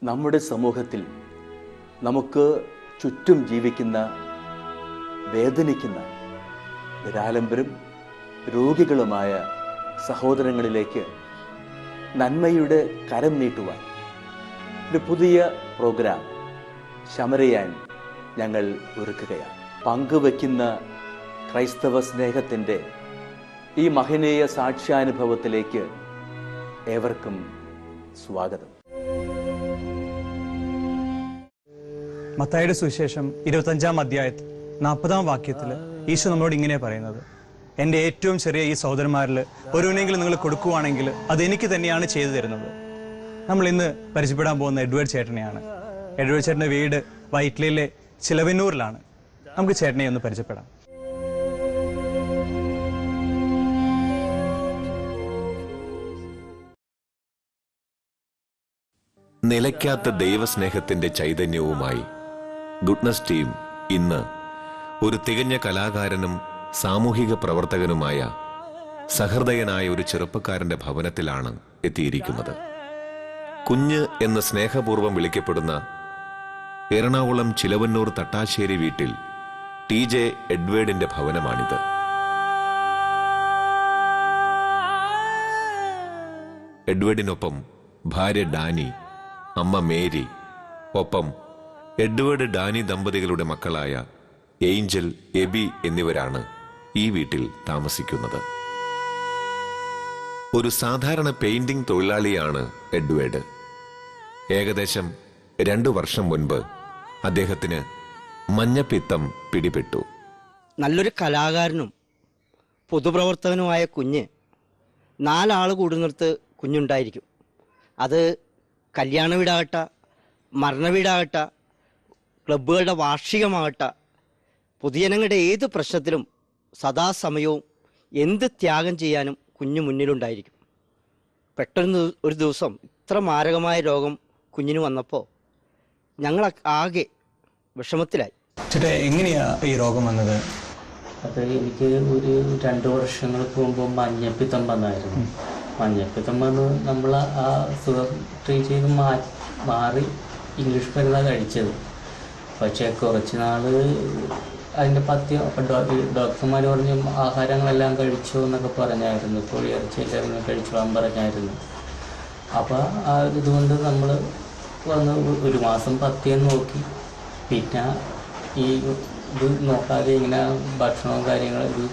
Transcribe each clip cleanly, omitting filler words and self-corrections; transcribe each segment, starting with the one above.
നമ്മുടെ സമൂഹത്തിൽ നമുക്ക് ചുറ്റും ജീവിക്കുന്ന, വേദനിക്കുന്ന, നിരാലംബരും രോഗികളുമായ സഹോദരങ്ങളിലേക്ക് നന്മയുടെ കരം നീട്ടുവാൻ ഒരു പുതിയ പ്രോഗ്രാം ശമരയാൻ ഞങ്ങൾ ഒരുക്കുകയാണ്. പങ്കുവയ്ക്കുന്ന ക്രൈസ്തവ സ്നേഹത്തിൻ്റെ ഈ മഹനീയ സാക്ഷ്യാനുഭവത്തിലേക്ക് ഏവർക്കും സ്വാഗതം. മത്തായിയുടെ സുവിശേഷം 25-ാം അധ്യായത്തിൽ 40-ാം വാക്യത്തിൽ ഈശോ നമ്മളോട് ഇങ്ങനെ പറയുന്നത്, എൻ്റെ ഏറ്റവും ചെറിയ ഈ സഹോദരന്മാരിൽ ഒരുവനെങ്കിലും നിങ്ങൾ കൊടുക്കുവാണെങ്കിൽ അത് എനിക്ക് തന്നെയാണ് ചെയ്തു തരുന്നത്. നമ്മൾ ഇന്ന് പരിചയപ്പെടാൻ പോകുന്ന എഡ്വേർഡ് ചേട്ടനെയാണ്. എഡ്വേർഡ് ചേട്ടൻ്റെ വീട് വൈറ്റ്ലയിലെ ചിലവന്നൂരിലാണ്. നമുക്ക് ചേട്ടനെ ഒന്ന് പരിചയപ്പെടാം. നിലയ്ക്കാത്ത ദൈവസ്നേഹത്തിന്റെ ചൈതന്യവുമായി ഗുഡ്നസ് ടീം ഇന്ന് ഒരു തികഞ്ഞ കലാകാരനും സാമൂഹിക പ്രവർത്തകനുമായ സഹൃദയനായ ഒരു ചെറുപ്പക്കാരന്റെ ഭവനത്തിലാണ് എത്തിയിരിക്കുന്നത്. കുഞ്ഞ് എന്ന് സ്നേഹപൂർവ്വം വിളിക്കപ്പെടുന്ന എറണാകുളം ചിലവന്നൂർ തട്ടാശ്ശേരി വീട്ടിൽ TJ എഡ്വേർഡിന്റെ ഭവനമാണിത്. എഡ്വേർഡിനൊപ്പം ഭാര്യ ഡാനി, അമ്മ മേരി, ഒപ്പം എഡ്വേർഡ് ഡാനി ദമ്പതികളുടെ മക്കളായ ഏഞ്ചൽ, എബി എന്നിവരാണ് ഈ വീട്ടിൽ താമസിക്കുന്നത്. ഒരു സാധാരണ പെയിന്റിംഗ് തൊഴിലാളിയാണ് എഡ്വേർഡ്. ഏകദേശം 2 വർഷം മുൻപ് അദ്ദേഹത്തിന് മഞ്ഞപ്പിത്തം പിടിപെട്ടു. നല്ലൊരു കലാകാരനും പൊതുപ്രവർത്തകനുമായ കുഞ്ഞ് 4 ആൾ കൂടുന്നിടത്ത് കുഞ്ഞുണ്ടായിരിക്കും. അത് കല്യാണ വീടാകട്ടെ, മരണ വീടാകട്ടെ, ക്ലബ്ബുകളുടെ വാർഷികമാകട്ടെ, പൊതുജനങ്ങളുടെ ഏത് പ്രശ്നത്തിലും സദാസമയവും എന്ത് ത്യാഗം ചെയ്യാനും കുഞ്ഞു മുന്നിലുണ്ടായിരിക്കും. പെട്ടെന്ന് ഒരു ദിവസം ഇത്ര മാരകമായ രോഗം കുഞ്ഞിന് വന്നപ്പോൾ ഞങ്ങൾ ആകെ വിഷമത്തിലായി. ചേട്ടാ, എങ്ങനെയാ ഈ രോഗം വന്നത്? അത് എനിക്ക് ഒരു 2 വർഷങ്ങൾക്ക് മുമ്പ് മഞ്ഞപ്പിത്തം വന്നായിരുന്നു. മഞ്ഞപ്പിത്തം വന്ന് നമ്മൾ ആ സുഖം ട്രീറ്റ് ചെയ്ത് മാറി ഇംഗ്ലീഷ് മരുന്നാണ് കഴിച്ചത്. പക്ഷേ കുറച്ച് നാൾ അതിൻ്റെ പഥ്യം ഡോക്ടർമാർ പറഞ്ഞു ആഹാരങ്ങളെല്ലാം കഴിച്ചു എന്നൊക്കെ പറഞ്ഞായിരുന്നു. കോഴിയിറച്ചിയെല്ലാം കഴിച്ചോളാൻ പറഞ്ഞായിരുന്നു. അപ്പോൾ ആ ഇതുകൊണ്ട് നമ്മൾ വന്ന് 1 മാസം പഥ്യം നോക്കി. പിന്നെ ഈ ഇത് നോക്കാതെ ഇങ്ങനെ ഭക്ഷണവും കാര്യങ്ങളും ഇത്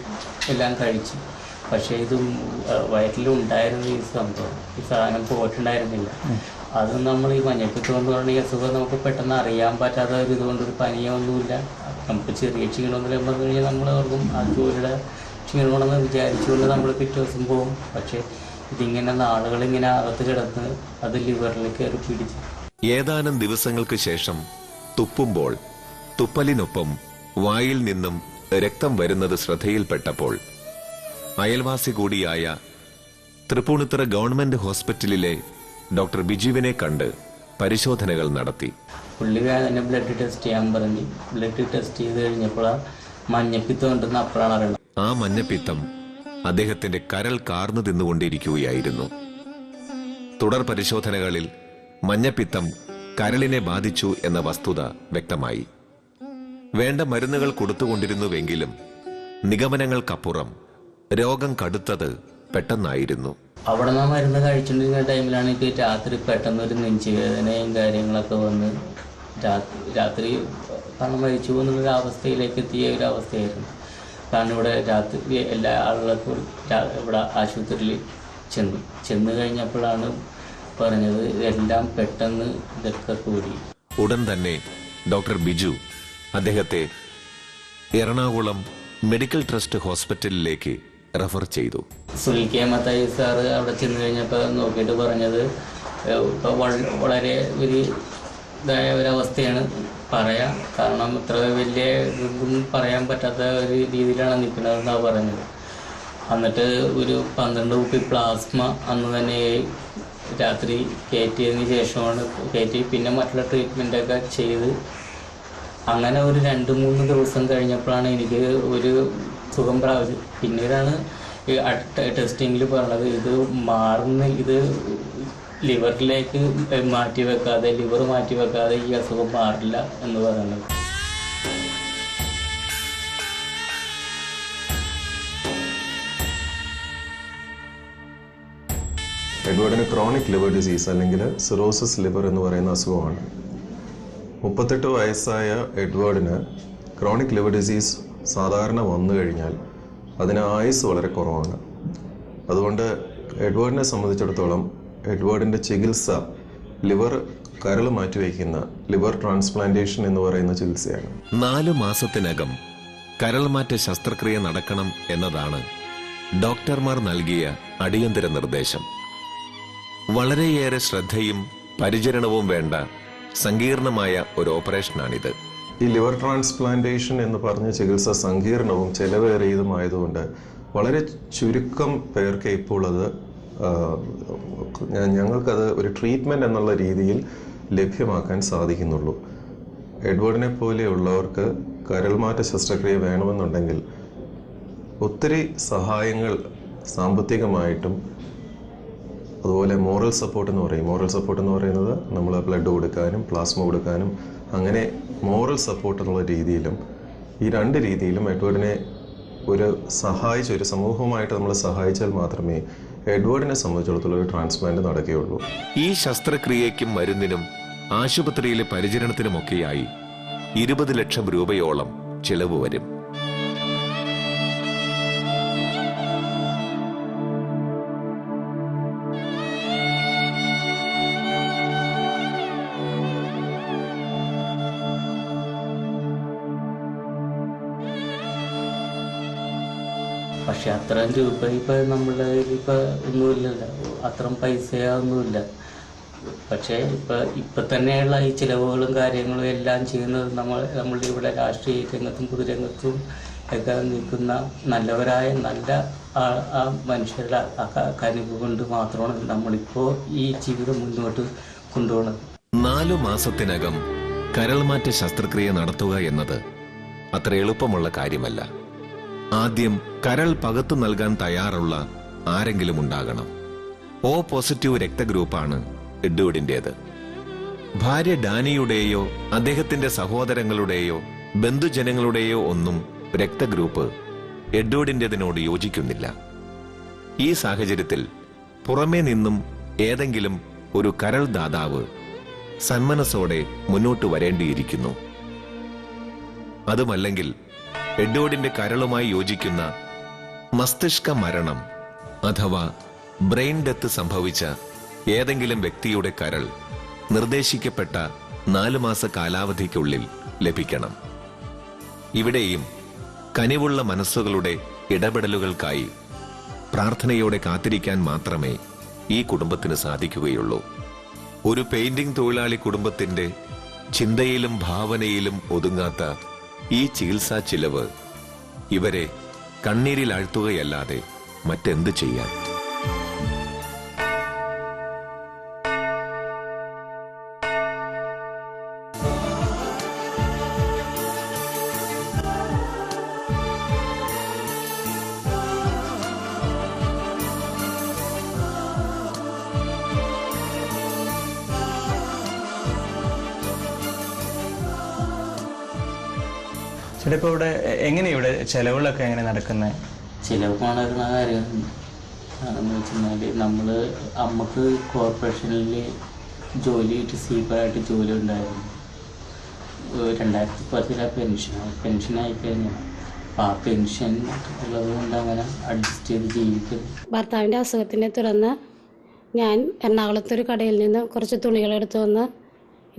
എല്ലാം കഴിച്ചു. പക്ഷേ ഇത് വയറ്റിലുണ്ടായിരുന്ന ഈ സംഭവം, ഈ സാധനം പോയിട്ടുണ്ടായിരുന്നില്ല. അത് നമ്മൾ ഈ മഞ്ഞപ്പിത്തം എന്ന് പറഞ്ഞ ഈ അസുഖം നമുക്ക് പെട്ടെന്ന് അറിയാൻ പറ്റാത്ത ഒരു ഇതുകൊണ്ടൊരു പനിയൊന്നുമില്ല, നമുക്ക് ചെറിയ ക്ഷീണമൊന്നും പറഞ്ഞു കഴിഞ്ഞാൽ നമ്മൾ ഓർക്കും ആ ജോലിയുടെ ക്ഷീണമാണെന്ന് വിചാരിച്ചുകൊണ്ട് നമ്മൾ പിറ്റേ ദിവസം പോകും. പക്ഷേ ഇതിങ്ങനെ നാളുകളിങ്ങനെ അകത്ത് കിടന്ന് അത് ലിവറിൽ കയറി പിടിച്ച് ഏതാനും ദിവസങ്ങൾക്ക് ശേഷം തുപ്പുമ്പോൾ തുപ്പലിനൊപ്പം വായിൽ നിന്നും രക്തം വരുന്നത് ശ്രദ്ധയിൽപ്പെട്ടപ്പോൾ അയൽവാസി കൂടിയായ തൃപ്പൂണിത്തുറ ഗവൺമെന്റ് ഹോസ്പിറ്റലിലെ ഡോക്ടർ ബിജുവിനെ കണ്ട് പരിശോധനകൾ നടത്തി. പുള്ളി തന്നെ ബ്ലഡ് ടെസ്റ്റ് ചെയ്യാൻ പറഞ്ഞു. ബ്ലഡ് ടെസ്റ്റ് ചെയ്ത് കഴിഞ്ഞപ്പോഴാണ് മഞ്ഞപ്പിത്തം ഉണ്ടെന്ന് അപ്പോഴാണ് അറിയണം. ആ മഞ്ഞപ്പിത്തം അദ്ദേഹത്തിന്റെ കരൾ കാർന്നു തിന്നുകൊണ്ടിരിക്കുകയായിരുന്നു. തുടർ പരിശോധനകളിൽ മഞ്ഞപ്പിത്തം കരളിനെ ബാധിച്ചു എന്ന വസ്തുത വ്യക്തമായി. വേണ്ട മരുന്നുകൾ കൊടുത്തുകൊണ്ടിരുന്നുവെങ്കിലും നിഗമനങ്ങൾക്കപ്പുറം രോഗം കടുത്തത് പെട്ടെന്നായിരുന്നു. അവിടെ നിന്ന് മരുന്ന് കഴിച്ചുകൊണ്ടിരുന്ന ടൈമിലാണ് ഇപ്പോൾ രാത്രി പെട്ടെന്നൊരു നെഞ്ചുവേദനയും കാര്യങ്ങളൊക്കെ വന്ന് രാത്രി കാരണം മരിച്ചു പോകുന്നൊരു അവസ്ഥയിലേക്ക് എത്തിയ ഒരു അവസ്ഥയായിരുന്നു. കാരണം ഇവിടെ രാത്രി എല്ലാ ആളുകൾക്കും ഇവിടെ ആശുപത്രിയിൽ ചെന്ന് കഴിഞ്ഞപ്പോഴാണ് പറഞ്ഞത് എല്ലാം പെട്ടെന്ന് ഇതൊക്കെ കൂടി. ഉടൻ തന്നെ ഡോക്ടർ ബിജു അദ്ദേഹത്തെ എറണാകുളം മെഡിക്കൽ ട്രസ്റ്റ് ഹോസ്പിറ്റലിലേക്ക് റെഫർ ചെയ്തു. സുനിൽ കെ മത്തായി സാറ് അവിടെ ചെന്ന് കഴിഞ്ഞപ്പോൾ നോക്കിയിട്ട് പറഞ്ഞത് ഇപ്പോൾ വളരെ ഒരു ഇതായ ഒരവസ്ഥയാണ് പറയാം. കാരണം ഇത്ര വലിയ ഇതൊന്നും പറയാൻ പറ്റാത്ത ഒരു രീതിയിലാണ് നിൽക്കുന്നതെന്നാണ് പറഞ്ഞത്. എന്നിട്ട് ഒരു 12 കുപ്പി പ്ലാസ്മ അന്ന് തന്നെ രാത്രി കയറ്റിയതിന് ശേഷമാണ് കയറ്റി പിന്നെ മറ്റുള്ള ട്രീറ്റ്മെൻറ്റൊക്കെ ചെയ്ത് അങ്ങനെ ഒരു 2-3 ദിവസം കഴിഞ്ഞപ്പോഴാണ് എനിക്ക് ഒരു സുഖം പ്രാപിച്ചത്. പിന്നീടാണ് ടെസ്റ്റിങ്ങിൽ പറഞ്ഞത് ഇത് ലിവറിലേക്ക് മാറ്റി വെക്കാതെ ലിവർ മാറ്റി വെക്കാതെ ഈ അസുഖം മാറില്ല എന്ന് പറയുന്നത്. എഡ്വേർഡിന് ക്രോണിക് ലിവർ ഡിസീസ് അല്ലെങ്കിൽ സിറോസിസ് ലിവർ എന്ന് പറയുന്ന അസുഖമാണ്. 38 വയസ്സായ എഡ്വേർഡിന് ക്രോണിക് ലിവർ ഡിസീസ് സാധാരണ വന്നു കഴിഞ്ഞാൽ അതിന് ആയുസ് വളരെ കുറവാണ്. അതുകൊണ്ട് എഡ്വേർഡിനെ സംബന്ധിച്ചിടത്തോളം എഡ്വേർഡിൻ്റെ ചികിത്സ ലിവർ കരൾ മാറ്റിവെക്കുന്ന ലിവർ ട്രാൻസ്പ്ലാന്റേഷൻ എന്ന് പറയുന്ന ചികിത്സയാണ്. 4 മാസത്തിനകം കരൾമാറ്റ ശസ്ത്രക്രിയ നടക്കണം എന്നതാണ് ഡോക്ടർമാർ നൽകിയ അടിയന്തര നിർദ്ദേശം. വളരെയേറെ ശ്രദ്ധയും പരിചരണവും വേണ്ട സങ്കീർണമായ ഒരു ഓപ്പറേഷനാണിത്. ഈ ലിവർ ട്രാൻസ്പ്ലാന്റേഷൻ എന്ന് പറഞ്ഞ ചികിത്സ സങ്കീർണവും ചെലവേറിയതുമായതുകൊണ്ട് വളരെ ചുരുക്കം പേർക്ക് ഇപ്പോൾ അത് ഞങ്ങൾക്കത് ഒരു ട്രീറ്റ്മെൻറ്റ് എന്നുള്ള രീതിയിൽ ലഭ്യമാക്കാൻ സാധിക്കുന്നുള്ളൂ. എഡ്വേർഡിനെ പോലെയുള്ളവർക്ക് കരൾമാറ്റ ശസ്ത്രക്രിയ വേണമെന്നുണ്ടെങ്കിൽ ഒത്തിരി സഹായങ്ങൾ സാമ്പത്തികമായിട്ടും അതുപോലെ മോറൽ സപ്പോർട്ട് എന്ന് പറയും. മോറൽ സപ്പോർട്ട് എന്ന് പറയുന്നത് നമ്മൾ ബ്ലഡ് കൊടുക്കാനും പ്ലാസ്മ കൊടുക്കാനും അങ്ങനെ മോറൽ സപ്പോർട്ട് എന്നുള്ള രീതിയിലും ഈ 2 രീതിയിലും എഡ്വേർഡിനെ ഒരു സമൂഹമായിട്ട് നമ്മൾ സഹായിച്ചാൽ മാത്രമേ എഡ്വേർഡിനെ സംബന്ധിച്ചിടത്തോളം ഒരു ട്രാൻസ്പ്ലാന്റ് നടക്കുകയുള്ളൂ. ഈ ശസ്ത്രക്രിയയ്ക്കും മരുന്നിനും ആശുപത്രിയിലെ പരിചരണത്തിനുമൊക്കെയായി 20 ലക്ഷം രൂപയോളം ചിലവ് വരും. പക്ഷെ അത്രയും രൂപ ഇപ്പം നമ്മളുടെ ഒന്നുമില്ലല്ലോ, അത്രയും പൈസയൊന്നുമില്ല. പക്ഷേ ഇപ്പം തന്നെയുള്ള ഈ ചിലവുകളും കാര്യങ്ങളും എല്ലാം ചെയ്യുന്നത് നമ്മളുടെ ഇവിടെ രാഷ്ട്രീയ രംഗത്തും പൊതുരംഗത്തും ഒക്കെ നിൽക്കുന്ന നല്ലവരായ നല്ല മനുഷ്യരുടെ കനിവ് കൊണ്ട് മാത്രമാണ് നമ്മളിപ്പോൾ ഈ ജീവിതം മുന്നോട്ട് കൊണ്ടുപോകുന്നത്. 4 മാസത്തിനകം കരൾമാറ്റ ശസ്ത്രക്രിയ നടത്തുക എന്നത് അത്ര എളുപ്പമുള്ള കാര്യമല്ല. ആദ്യം കരൾ പകർത്തു നൽകാൻ തയ്യാറുള്ള ആരെങ്കിലും ഉണ്ടാകണം. O പോസിറ്റീവ് രക്തഗ്രൂപ്പാണ് എഡ്വേർഡിൻ്റേത്. ഭാര്യ ഡാനിയുടെയോ അദ്ദേഹത്തിന്റെ സഹോദരങ്ങളുടെയോ ബന്ധുജനങ്ങളുടെയോ ഒന്നും രക്തഗ്രൂപ്പ് എഡ്വേർഡിൻ്റെതിനോട് യോജിക്കുന്നില്ല. ഈ സാഹചര്യത്തിൽ പുറമേ നിന്നും ഏതെങ്കിലും ഒരു കരൾ ദാതാവ് സന്മനസ്സോടെ മുന്നോട്ട് വരേണ്ടിയിരിക്കുന്നു. അതുമല്ലെങ്കിൽ എഡ്വേർഡിന്റെ കരളുമായി യോജിക്കുന്ന മസ്തിഷ്ക മരണം അഥവാ ബ്രെയിൻ ഡെത്ത് സംഭവിച്ച ഏതെങ്കിലും വ്യക്തിയുടെ കരൾ നിർദ്ദേശിക്കപ്പെട്ട 4 മാസ കാലാവധിക്കുള്ളിൽ ലഭിക്കണം. ഇവിടെയും കനിവുള്ള മനസ്സുകളുടെ ഇടപെടലുകൾക്കായി പ്രാർത്ഥനയോടെ കാത്തിരിക്കാൻ മാത്രമേ ഈ കുടുംബത്തിന് സാധിക്കുകയുള്ളൂ. ഒരു പെയിന്റിംഗ് തൊഴിലാളി കുടുംബത്തിന്റെ ചിന്തയിലും ഭാവനയിലും ഒതുങ്ങാത്ത ഈ ചികിത്സാ ചിലവ് ഇവരെ കണ്ണീരിലാഴ്ത്തുകയല്ലാതെ മറ്റെന്ത് ചെയ്യാൻ? ചേട്ടാ, ഇപ്പോൾ ഇവിടെ എങ്ങനെയാണ് ഇവിടെ ചിലവുകളൊക്കെ എങ്ങനെ നടക്കുന്നത്? ചിലവ് നടക്കുന്ന കാര്യം ആണെന്ന് വെച്ചാൽ നമ്മൾ അമ്മക്ക് കോർപ്പറേഷനിൽ ജോലി റിസീവായിട്ട് ജോലി ഉണ്ടായിരുന്നു. 2010 പെൻഷനായി കഴിഞ്ഞാൽ അപ്പോൾ ആ പെൻഷൻ ഉള്ളത് കൊണ്ട് അങ്ങനെ അഡ്ജസ്റ്റ് ചെയ്ത് ജീവിക്കും. ഭർത്താവിൻ്റെ അസുഖത്തിനെ തുടർന്ന് ഞാൻ എറണാകുളത്തൊരു കടയിൽ നിന്ന് കുറച്ച് തുണികളെടുത്ത് വന്ന്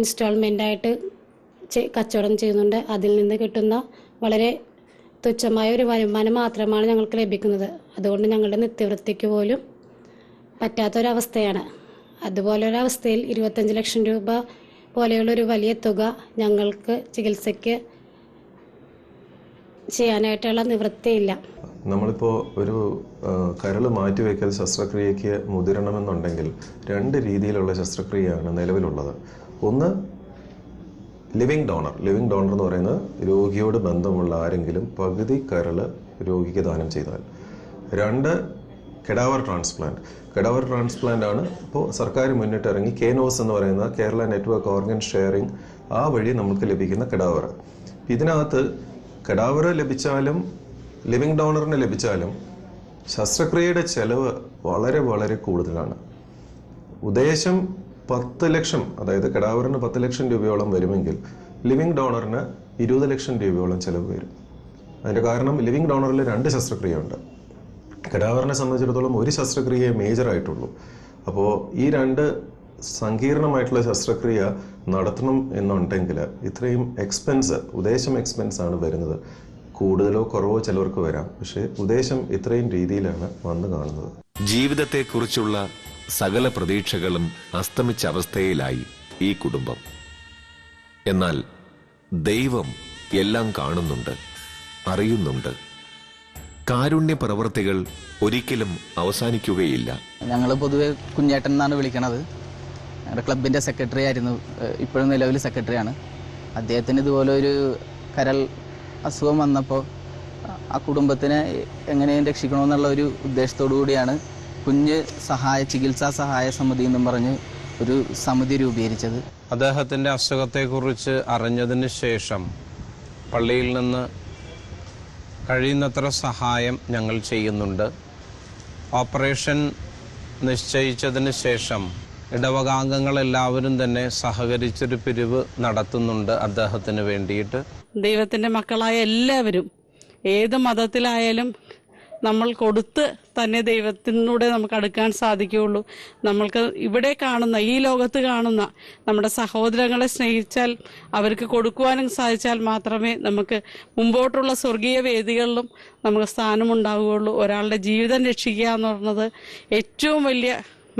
ഇൻസ്റ്റാൾമെൻ്റായിട്ട് കച്ചവടം ചെയ്യുന്നുണ്ട്. അതിൽ നിന്ന് കിട്ടുന്ന വളരെ തുച്ഛമായ ഒരു വരുമാനം മാത്രമാണ് ഞങ്ങൾക്ക് ലഭിക്കുന്നത്. അതുകൊണ്ട് ഞങ്ങളുടെ നിത്യവൃത്തിക്ക് പോലും പറ്റാത്തൊരവസ്ഥയാണ്. അതുപോലൊരവസ്ഥയിൽ 25 ലക്ഷം രൂപ പോലെയുള്ളൊരു വലിയ തുക ഞങ്ങൾക്ക് ചികിത്സയ്ക്ക് ചെയ്യാനായിട്ടുള്ള നിവൃത്തിയില്ല. നമ്മളിപ്പോൾ ഒരു കരൾ മാറ്റിവെക്കൽ ശസ്ത്രക്രിയയ്ക്ക് മുതിരണമെന്നുണ്ടെങ്കിൽ 2 രീതിയിലുള്ള ശസ്ത്രക്രിയയാണ് നിലവിലുള്ളത്. ഒന്ന് ലിവിങ് ഡോണർ എന്ന് പറയുന്നത് രോഗിയോട് ബന്ധമുള്ള ആരെങ്കിലും പകുതി കരൾ രോഗിക്ക് ദാനം ചെയ്താൽ. 2 കെഡാവർ ട്രാൻസ്പ്ലാന്റ്. കെഡാവർ ട്രാൻസ്പ്ലാന്റ് ആണ് ഇപ്പോൾ സർക്കാർ മുന്നിട്ടിറങ്ങി കേനോസ് എന്ന് പറയുന്ന കേരള നെറ്റ്വർക്ക് ഓർഗൻ ഷെയറിംഗ്, ആ വഴി നമുക്ക് ലഭിക്കുന്ന കെഡാവർ. ഇതിനകത്ത് കെഡാവർ ലഭിച്ചാലും ലിവിങ് ഡോണറിന് ലഭിച്ചാലും ശസ്ത്രക്രിയയുടെ ചെലവ് വളരെ വളരെ കൂടുതലാണ്. ഉദ്ദേശം 10 ലക്ഷം, അതായത് കെഡാവറിന് 10 ലക്ഷം രൂപയോളം വരുമെങ്കിൽ ലിവിങ് ഡോണറിന് 20 ലക്ഷം രൂപയോളം ചെലവ് വരും. അതിൻ്റെ കാരണം ലിവിങ് ഡോണറിൽ 2 ശസ്ത്രക്രിയയുണ്ട്. കെഡാവറിനെ സംബന്ധിച്ചിടത്തോളം ഒരു ശസ്ത്രക്രിയയെ മേജറായിട്ടുള്ളൂ. അപ്പോൾ ഈ 2 സങ്കീർണമായിട്ടുള്ള ശസ്ത്രക്രിയ നടത്തണം എന്നുണ്ടെങ്കിൽ ഇത്രയും എക്സ്പെൻസ്, ഉദ്ദേശം എക്സ്പെൻസാണ് വരുന്നത്. കൂടുതലോ കുറവോ ചിലവർക്ക് വരാം, പക്ഷേ ഉദ്ദേശം ഇത്രയും രീതിയിലാണ് വന്നു കാണുന്നത്. ജീവിതത്തെക്കുറിച്ചുള്ള സകല പ്രതീക്ഷകളും അസ്തമിച്ച അവസ്ഥയിലായി ഈ കുടുംബം. എന്നാൽ ദൈവം എല്ലാം കാണുന്നുണ്ട്, അറിയുന്നുണ്ട്. കാരുണ്യ പ്രവൃത്തികൾ ഒരിക്കലും അവസാനിക്കുകയില്ല. ഞങ്ങൾ പൊതുവെ കുഞ്ഞേട്ടൻ എന്നാണ് വിളിക്കണത്. ഞങ്ങളുടെ ക്ലബിൻ്റെ സെക്രട്ടറി ആയിരുന്നു, ഇപ്പോഴും നിലവിൽ സെക്രട്ടറിയാണ്. അദ്ദേഹത്തിന് ഇതുപോലെ ഒരു കരൾ അസുഖം വന്നപ്പോൾ ആ കുടുംബത്തിനെ എങ്ങനെയും രക്ഷിക്കണമെന്നുള്ള ഒരു ഉദ്ദേശത്തോടു കൂടിയാണ് കുഞ്ഞ് ചികിത്സാ സഹായ സമിതി എന്നും പറഞ്ഞ് ഒരു സമിതി രൂപീകരിച്ചത്. അദ്ദേഹത്തിൻ്റെ അസുഖത്തെക്കുറിച്ച് അറിഞ്ഞതിന് ശേഷം പള്ളിയിൽ നിന്ന് കഴിയുന്നത്ര സഹായം ഞങ്ങൾ ചെയ്യുന്നുണ്ട്. ഓപ്പറേഷൻ നിശ്ചയിച്ചതിന് ശേഷം ഇടവകാംഗങ്ങളെല്ലാവരും തന്നെ സഹകരിച്ചൊരു പിരിവ് നടത്തുന്നുണ്ട് അദ്ദേഹത്തിന് വേണ്ടിയിട്ട്. ദൈവത്തിൻ്റെ മക്കളായ എല്ലാവരും ഏത് മതത്തിലായാലും നമ്മൾ കൊടുത്ത് തന്നെ ദൈവത്തിനൂടെ നമുക്ക് അടുക്കാൻ സാധിക്കുകയുള്ളൂ. നമ്മൾക്ക് ഇവിടെ കാണുന്ന, ഈ ലോകത്ത് കാണുന്ന നമ്മുടെ സഹോദരങ്ങളെ സ്നേഹിച്ചാൽ, അവർക്ക് കൊടുക്കുവാനും സാധിച്ചാൽ മാത്രമേ നമുക്ക് മുമ്പോട്ടുള്ള സ്വർഗീയ വേദികളിലും നമുക്ക് സ്ഥാനമുണ്ടാവുകയുള്ളൂ. ഒരാളുടെ ജീവിതം രക്ഷിക്കുക എന്ന് പറയുന്നത് ഏറ്റവും വലിയ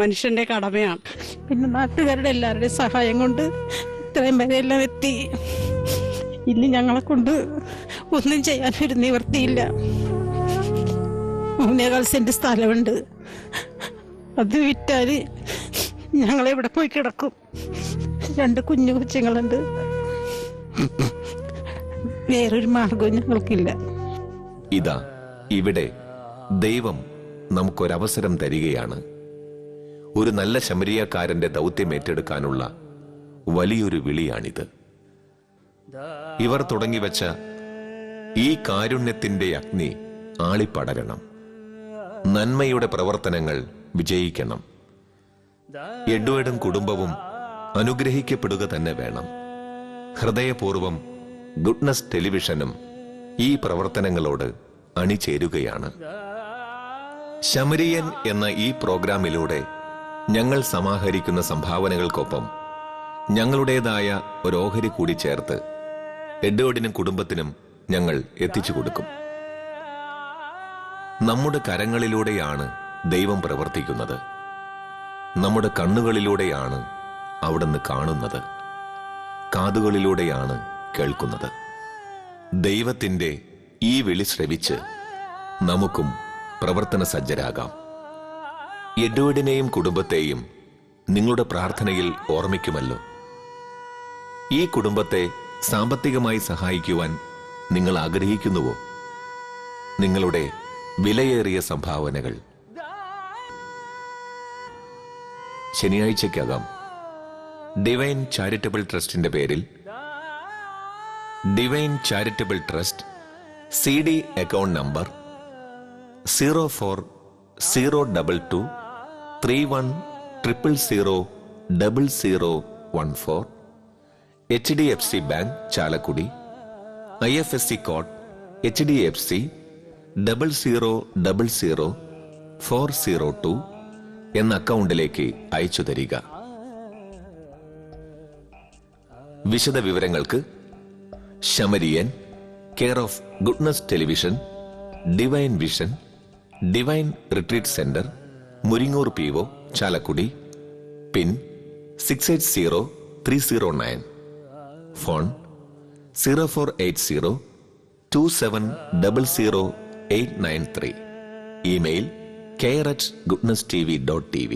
മനുഷ്യൻ്റെ കടമയാണ്. പിന്നെ നാട്ടുകാരുടെ എല്ലാവരുടെയും സഹായം കൊണ്ട് ഇത്രയും വരെ എല്ലാം എത്തി. ഇനി ഞങ്ങളെ കൊണ്ട് ഒന്നും ചെയ്യാനൊരു നിവൃത്തിയില്ല. 3.25 സെന്റ് സ്ഥലമുണ്ട്. അത് വിറ്റാല് ഞങ്ങളെവിടെ പോയി കിടക്കും. 2 കുഞ്ഞു കൊച്ചുങ്ങളുണ്ട്. വേറൊരു മാർഗവും ഞങ്ങൾക്കില്ല. ഇതാ ഇവിടെ ദൈവം നമുക്കൊരവസരം തരികയാണ്. ഒരു നല്ല ശമരിയക്കാരന്റെ ദൗത്യം ഏറ്റെടുക്കാനുള്ള വലിയൊരു വിളിയാണിത്. ഇവർ തുടങ്ങിവെച്ച ഈ കാരുണ്യത്തിന്റെ അഗ്നി ആളിപ്പടരണം. നന്മയുടെ പ്രവർത്തനങ്ങൾ വിജയിക്കണം. എഡ്വേർഡും കുടുംബവും അനുഗ്രഹിക്കപ്പെടുക തന്നെ വേണം. ഹൃദയപൂർവം ഗുഡ്നസ് ടെലിവിഷനും ഈ പ്രവർത്തനങ്ങളോട് അണിചേരുകയാണ്. ശമരിയൻ എന്ന ഈ പ്രോഗ്രാമിലൂടെ ഞങ്ങൾ സമാഹരിക്കുന്ന സംഭാവനകൾക്കൊപ്പം ഞങ്ങളുടേതായ ഒരു ഓഹരി കൂടി ചേർത്ത് എഡ്വേർഡിനും കുടുംബത്തിനും ഞങ്ങൾ എത്തിച്ചു കൊടുക്കും. നമ്മുടെ കരങ്ങളിലൂടെയാണ് ദൈവം പ്രവർത്തിക്കുന്നത്. നമ്മുടെ കണ്ണുകളിലൂടെയാണ് അവിടുന്ന് കാണുന്നത്. കാതുകളിലൂടെയാണ് കേൾക്കുന്നത്. ദൈവത്തിന്റെ ഈ വിളി ശ്രവിച്ച് നമുക്കും പ്രവർത്തന സജ്ജരാകാം. എഡ്വേർഡിനെയും കുടുംബത്തെയും നിങ്ങളുടെ പ്രാർത്ഥനയിൽ ഓർമ്മിക്കുമല്ലോ. ഈ കുടുംബത്തെ സാമ്പത്തികമായി സഹായിക്കുവാൻ നിങ്ങൾ ആഗ്രഹിക്കുന്നുവോ? നിങ്ങളുടെ വിലയേറിയ സംഭാവനകൾ ശനിയാഴ്ചയ്ക്കകം ഡിവൈൻ ചാരിറ്റബിൾ ട്രസ്റ്റിന്റെ പേരിൽ divine charitable trust CD account number 040231000014 HDFC bank Chalakudy IFSC code HDFC 0000402 എന്ന അക്കൗണ്ടിലേക്ക് അയച്ചു തരിക. വിശദ വിവരങ്ങൾക്ക് Samaritan, care of goodness television, divine vision, divine retreat centre, Muringoor PO, Chalakudy, pin 680309, phone 048027000893, email care@goodnesstv.tv.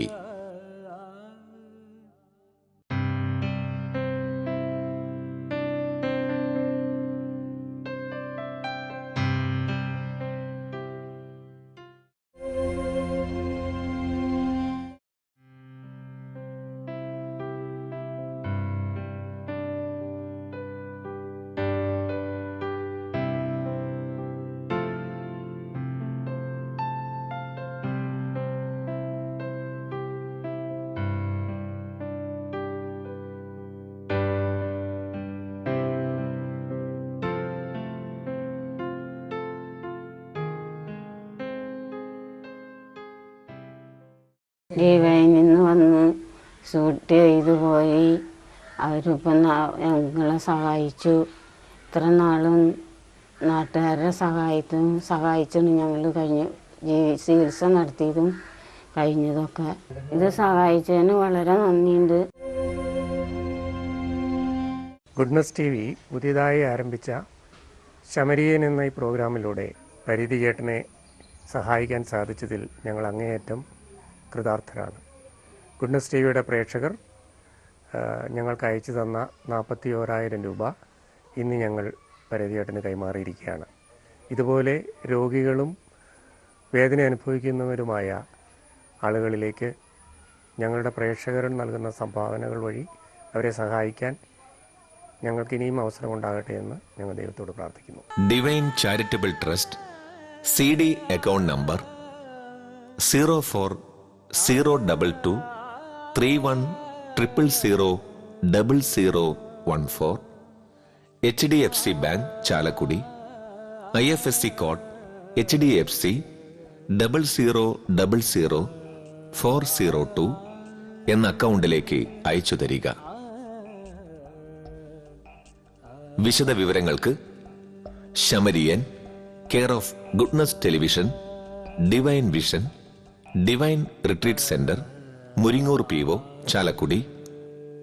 ഡിവൈനിൽ നിന്ന് വന്ന് ഷൂട്ട് ചെയ്തു പോയി. അവരിപ്പം ഞങ്ങളെ സഹായിച്ചു. ഇത്ര നാളും നാട്ടുകാരുടെ സഹായിച്ചാണ് ഞങ്ങൾ ചികിത്സ നടത്തിയതും കഴിഞ്ഞതൊക്കെ. ഇത് സഹായിച്ചതിന് വളരെ നന്ദിയുണ്ട്. ഗുഡ്നസ് TV പുതിയതായി ആരംഭിച്ച ശമരിയൻ എന്ന ഈ പ്രോഗ്രാമിലൂടെ പരിധി ചേട്ടനെ സഹായിക്കാൻ സാധിച്ചതിൽ ഞങ്ങൾ അങ്ങേയറ്റം കൃതാർത്ഥരാണ്. ഗുഡ്നസ് TVയുടെ പ്രേക്ഷകർ ഞങ്ങൾക്ക് അയച്ചു തന്ന 41,000 രൂപ ഇന്ന് ഞങ്ങൾ പരിധി ചേട്ടന് കൈമാറിയിരിക്കുകയാണ്. ഇതുപോലെ രോഗികളും വേദന അനുഭവിക്കുന്നവരുമായ ആളുകളിലേക്ക് ഞങ്ങളുടെ പ്രേക്ഷകർ നൽകുന്ന സംഭാവനകൾ വഴി അവരെ സഹായിക്കാൻ ഞങ്ങൾക്ക് ഇനിയും അവസരം ഉണ്ടാകട്ടെ എന്ന് ഞങ്ങൾ ദൈവത്തോട് പ്രാർത്ഥിക്കുന്നു. Divine charitable trust CD account number 040231000014 HDFC bank Chalakudy IFSC code HDFC 0000402 എന്ന അക്കൗണ്ടിലേക്ക് അയച്ചു തരിക. വിശദ വിവരങ്ങൾക്ക് Samaritan, care of goodness television, divine vision, divine retreat centre, Muringoor PO, Chalakudy,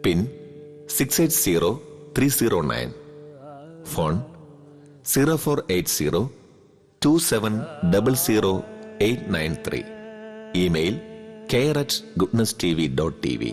pin 680309, phone 048027000893, email care@goodnesstv.tv.